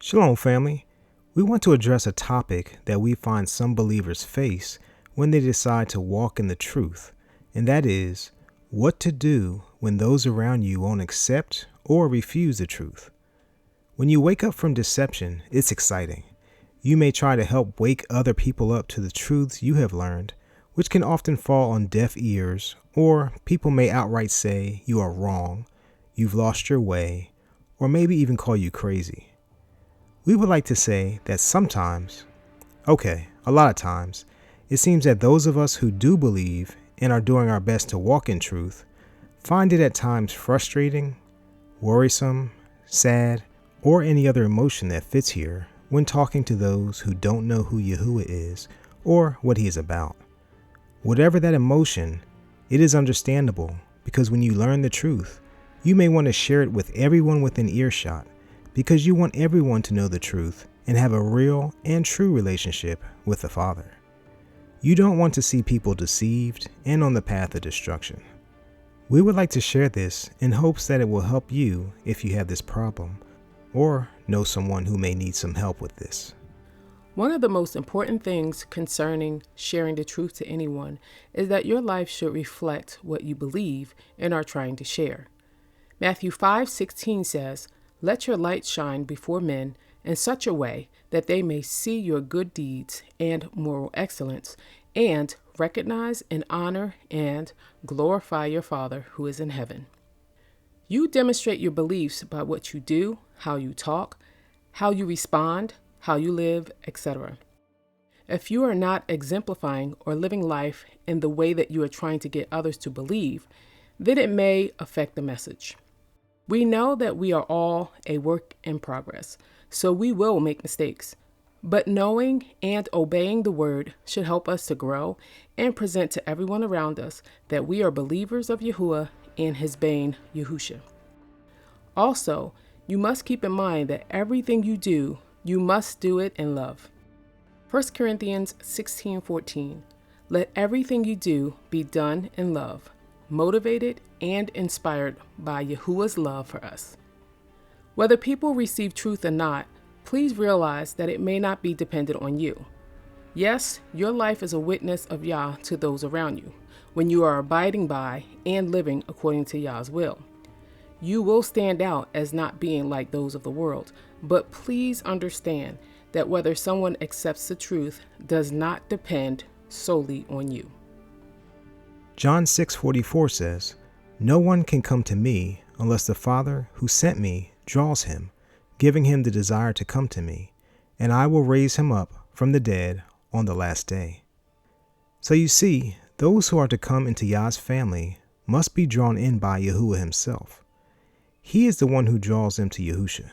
Shalom family. We want to address a topic that we find some believers face when they decide to walk in the truth, and that is what to do when those around you won't accept or refuse the truth. When you wake up from deception, it's exciting. You may try to help wake other people up to the truths you have learned, which can often fall on deaf ears, or people may outright say you are wrong, you've lost your way, or maybe even call you crazy. We would like to say that sometimes, a lot of times, it seems that those of us who do believe and are doing our best to walk in truth find it at times frustrating, worrisome, sad, or any other emotion that fits here when talking to those who don't know who Yahuwah is or what he is about. Whatever that emotion, it is understandable because when you learn the truth, you may want to share it with everyone within earshot because you want everyone to know the truth and have a real and true relationship with the Father. You don't want to see people deceived and on the path of destruction. We would like to share this in hopes that it will help you if you have this problem or know someone who may need some help with this. One of the most important things concerning sharing the truth to anyone is that your life should reflect what you believe and are trying to share. Matthew 5:16 says, "Let your light shine before men in such a way that they may see your good deeds and moral excellence and recognize and honor and glorify your Father who is in heaven." You demonstrate your beliefs by what you do, how you talk, how you respond, how you live, etc. If you are not exemplifying or living life in the way that you are trying to get others to believe, then it may affect the message. We know that we are all a work in progress, so we will make mistakes. But knowing and obeying the word should help us to grow and present to everyone around us that we are believers of Yahuwah and his Bane, Yahusha. Also, you must keep in mind that everything you do, you must do it in love. 1 Corinthians 16:14, "Let everything you do be done in love, motivated and inspired by Yahuwah's love for us." Whether people receive truth or not, please realize that it may not be dependent on you. Yes, your life is a witness of Yah to those around you when you are abiding by and living according to Yah's will. You will stand out as not being like those of the world, but please understand that whether someone accepts the truth does not depend solely on you. John 6:44 says, "No one can come to me unless the Father who sent me draws him, giving him the desire to come to me, and I will raise him up from the dead on the last day." So you see, those who are to come into Yah's family must be drawn in by Yahuwah himself. He is the one who draws them to Yahusha.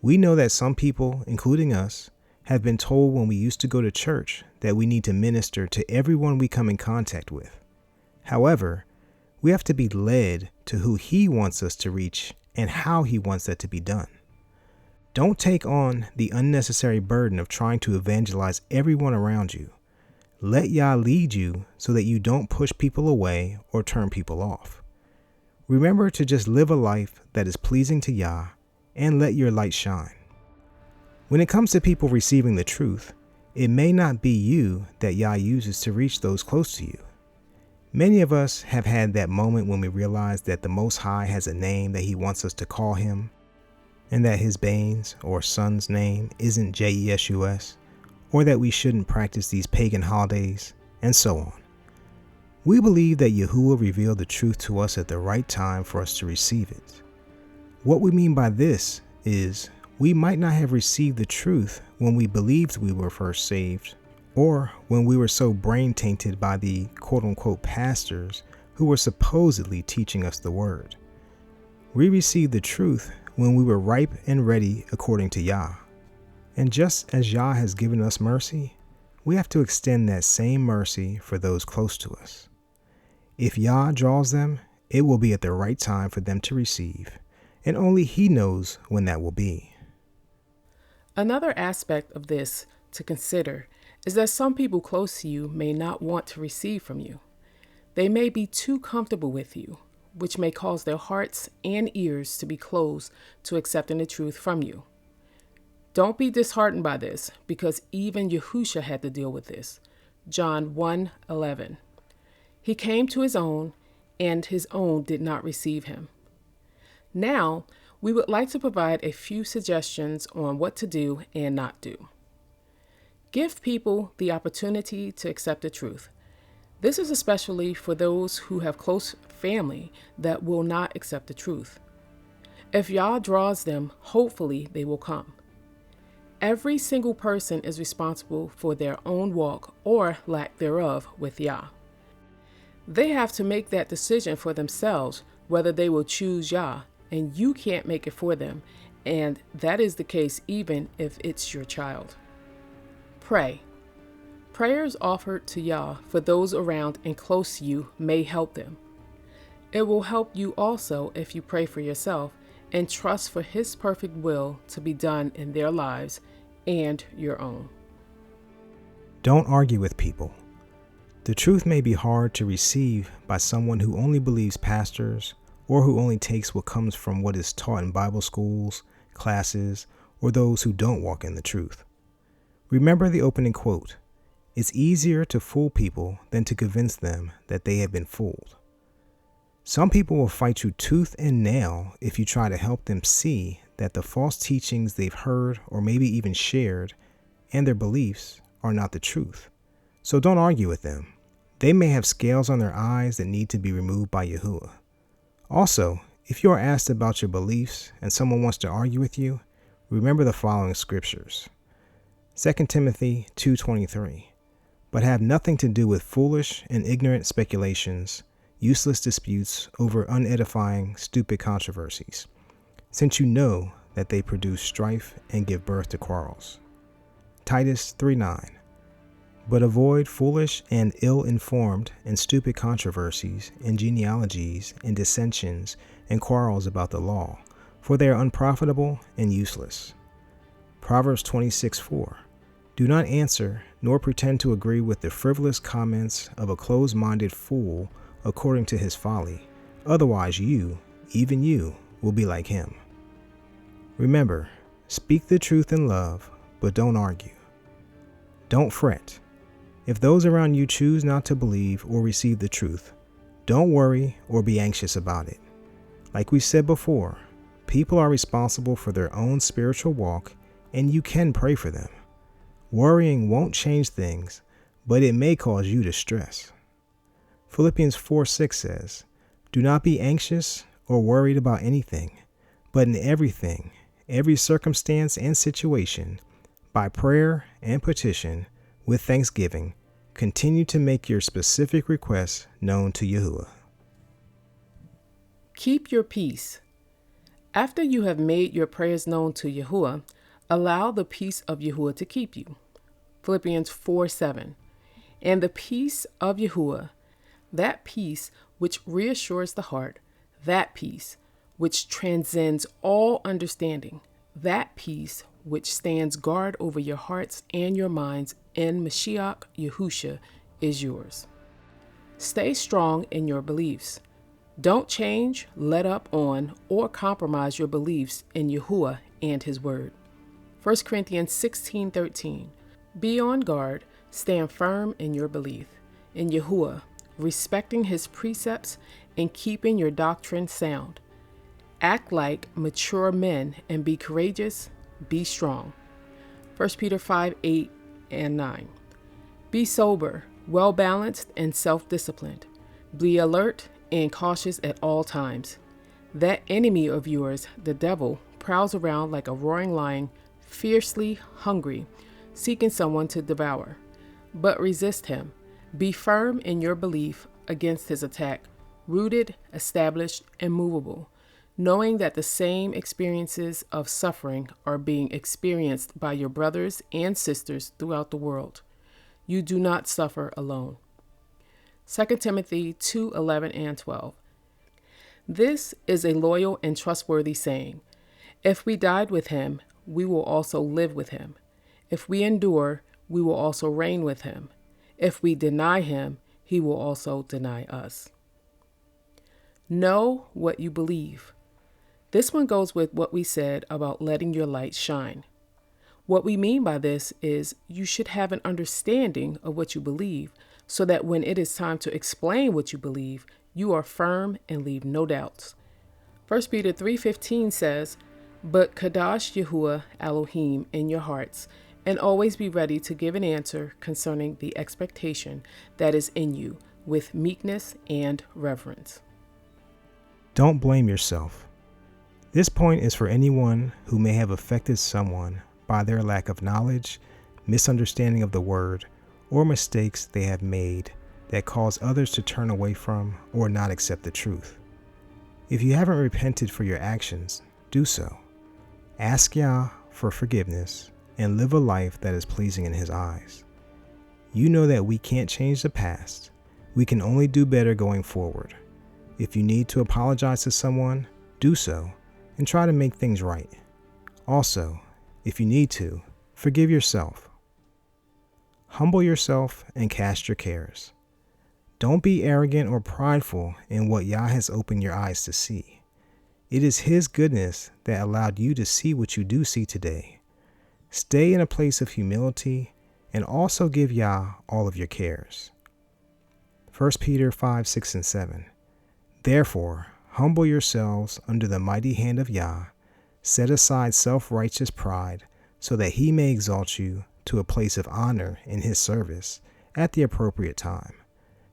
We know that some people, including us, have been told when we used to go to church that we need to minister to everyone we come in contact with. However, we have to be led to who he wants us to reach and how he wants that to be done. Don't take on the unnecessary burden of trying to evangelize everyone around you. Let Yah lead you so that you don't push people away or turn people off. Remember to just live a life that is pleasing to Yah and let your light shine. When it comes to people receiving the truth, it may not be you that Yah uses to reach those close to you. Many of us have had that moment when we realize that the Most High has a name that he wants us to call him, and that his Bane's or son's name isn't JESUS, or that we shouldn't practice these pagan holidays, and so on. We believe that Yahuwah revealed the truth to us at the right time for us to receive it. What we mean by this is we might not have received the truth when we believed we were first saved, or when we were so brain tainted by the quote-unquote pastors who were supposedly teaching us the word. We received the truth when we were ripe and ready according to Yah. And just as Yah has given us mercy, we have to extend that same mercy for those close to us. If Yah draws them, it will be at the right time for them to receive, and only he knows when that will be. Another aspect of this to consider is that some people close to you may not want to receive from you. They may be too comfortable with you, which may cause their hearts and ears to be closed to accepting the truth from you. Don't be disheartened by this, because even Yahusha had to deal with this. John 1:11. He came to his own, and his own did not receive him. Now, we would like to provide a few suggestions on what to do and not do. Give people the opportunity to accept the truth. This is especially for those who have close family that will not accept the truth. If Yah draws them, hopefully they will come. Every single person is responsible for their own walk or lack thereof with Yah. They have to make that decision for themselves whether they will choose Yah, and you can't make it for them, and that is the case even if it's your child. Pray. Prayers offered to Yah for those around and close to you may help them. It will help you also if you pray for yourself and trust for His perfect will to be done in their lives and your own. Don't argue with people. The truth may be hard to receive by someone who only believes pastors or who only takes what comes from what is taught in Bible schools, classes, or those who don't walk in the truth. Remember the opening quote, "It's easier to fool people than to convince them that they have been fooled." Some people will fight you tooth and nail if you try to help them see that the false teachings they've heard or maybe even shared and their beliefs are not the truth. So don't argue with them. They may have scales on their eyes that need to be removed by Yahuwah. Also, if you are asked about your beliefs and someone wants to argue with you, remember the following scriptures. 2 Timothy 2:23. But have nothing to do with foolish and ignorant speculations, useless disputes over unedifying, stupid controversies, since you know that they produce strife and give birth to quarrels. Titus 3:9. But avoid foolish and ill-informed and stupid controversies and genealogies and dissensions and quarrels about the law, for they are unprofitable and useless. Proverbs 26:4. Do not answer nor pretend to agree with the frivolous comments of a closed-minded fool according to his folly. Otherwise you, even you, will be like him. Remember, speak the truth in love, but don't argue. Don't fret. If those around you choose not to believe or receive the truth, don't worry or be anxious about it. Like we said before, people are responsible for their own spiritual walk, and you can pray for them. Worrying won't change things, but it may cause you to stress. Philippians 4:6 says, Do not be anxious or worried about anything, but in everything, every circumstance and situation, by prayer and petition, with thanksgiving, continue to make your specific requests known to Yahuwah. Keep your peace. After you have made your prayers known to Yahuwah, allow the peace of Yahuwah to keep you. Philippians 4:7. And the peace of Yahuwah, that peace which reassures the heart, that peace which transcends all understanding, that peace which stands guard over your hearts and your minds in Mashiach Yahusha is yours. Stay strong in your beliefs. Don't change, let up on, or compromise your beliefs in Yahuwah and His Word. 1 Corinthians 16:13. Be on guard, stand firm in your belief, in Yahuwah, respecting His precepts and keeping your doctrine sound. Act like mature men and be courageous, be strong. 1 Peter 5:8 and 9. Be sober, well-balanced, and self-disciplined. Be alert and cautious at all times. That enemy of yours, the devil, prowls around like a roaring lion, fiercely hungry, seeking someone to devour. But resist him. Be firm in your belief against his attack, rooted, established, and movable, knowing that the same experiences of suffering are being experienced by your brothers and sisters throughout the world. You do not suffer alone. 2 Timothy 2:11 and 12. This is a loyal and trustworthy saying. If we died with him, we will also live with him. If we endure, we will also reign with him. If we deny him, he will also deny us. Know what you believe. This one goes with what we said about letting your light shine. What we mean by this is you should have an understanding of what you believe so that when it is time to explain what you believe, you are firm and leave no doubts. 1 Peter 3:15 says, "But Kadash Yahuwah Elohim in your hearts, and always be ready to give an answer concerning the expectation that is in you with meekness and reverence." Don't blame yourself. This point is for anyone who may have affected someone by their lack of knowledge, misunderstanding of the word, or mistakes they have made that cause others to turn away from or not accept the truth. If you haven't repented for your actions, do so. Ask Yah for forgiveness and live a life that is pleasing in His eyes. You know that we can't change the past. We can only do better going forward. If you need to apologize to someone, do so and try to make things right. Also, if you need to, forgive yourself. Humble yourself and cast your cares. Don't be arrogant or prideful in what Yah has opened your eyes to see. It is His goodness that allowed you to see what you do see today. Stay in a place of humility and also give Yah all of your cares. 1 Peter 5:6 and 7. Therefore, humble yourselves under the mighty hand of Yah. Set aside self-righteous pride so that He may exalt you to a place of honor in His service at the appropriate time,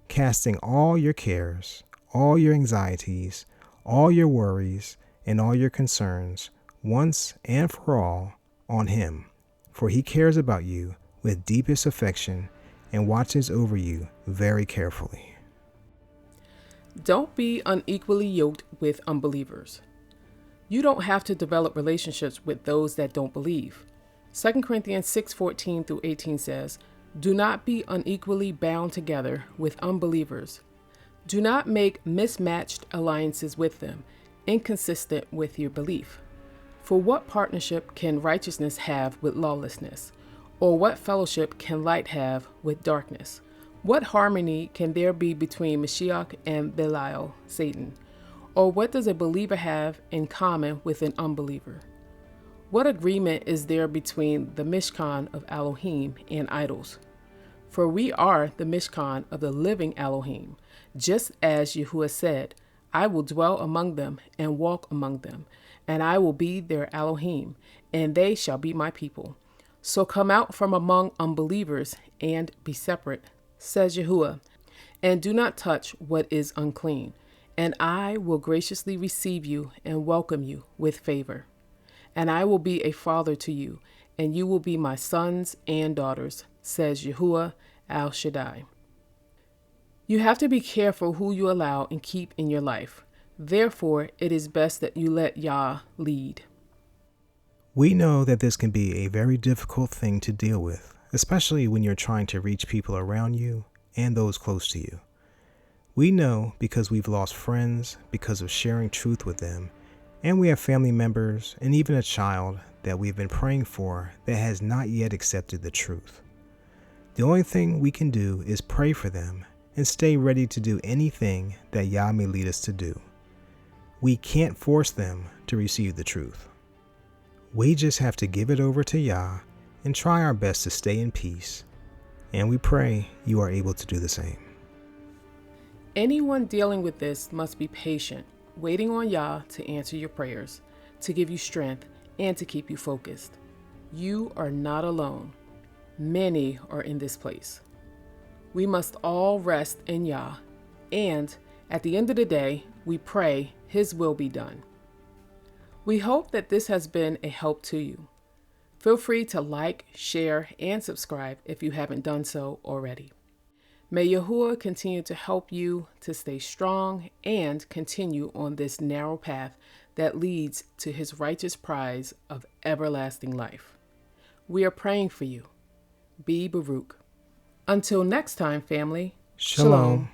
casting all your cares, all your anxieties, all your worries, and all your concerns once and for all on Him, for He cares about you with deepest affection and watches over you very carefully. Don't be unequally yoked with unbelievers. You don't have to develop relationships with those that don't believe. 2 Corinthians 6:14 through 18 says, "Do not be unequally bound together with unbelievers. Do not make mismatched alliances with them, inconsistent with your belief. For what partnership can righteousness have with lawlessness? Or what fellowship can light have with darkness? What harmony can there be between Mashiach and Belial, Satan? Or what does a believer have in common with an unbeliever? What agreement is there between the Mishkan of Elohim and idols? For we are the Mishkan of the living Elohim, just as Yahuwah said, I will dwell among them and walk among them, and I will be their Elohim, and they shall be my people. So come out from among unbelievers and be separate, says Yahuwah, and do not touch what is unclean, and I will graciously receive you and welcome you with favor. And I will be a father to you, and you will be my sons and daughters, says Yahuwah Al Shaddai. You have to be careful who you allow and keep in your life. Therefore, it is best that you let Yah lead. We know that this can be a very difficult thing to deal with, especially when you're trying to reach people around you and those close to you. We know because we've lost friends because of sharing truth with them, and we have family members and even a child that we've been praying for that has not yet accepted the truth. The only thing we can do is pray for them and stay ready to do anything that Yah may lead us to do. We can't force them to receive the truth. We just have to give it over to Yah and try our best to stay in peace, and we pray you are able to do the same. Anyone dealing with this must be patient, waiting on Yah to answer your prayers, to give you strength, and to keep you focused. You are not alone. Many are in this place. We must all rest in Yah, and at the end of the day, we pray His will be done. We hope that this has been a help to you. Feel free to like, share, and subscribe if you haven't done so already. May Yahuwah continue to help you to stay strong and continue on this narrow path that leads to His righteous prize of everlasting life. We are praying for you. Be Baruch. Until next time, family. Shalom.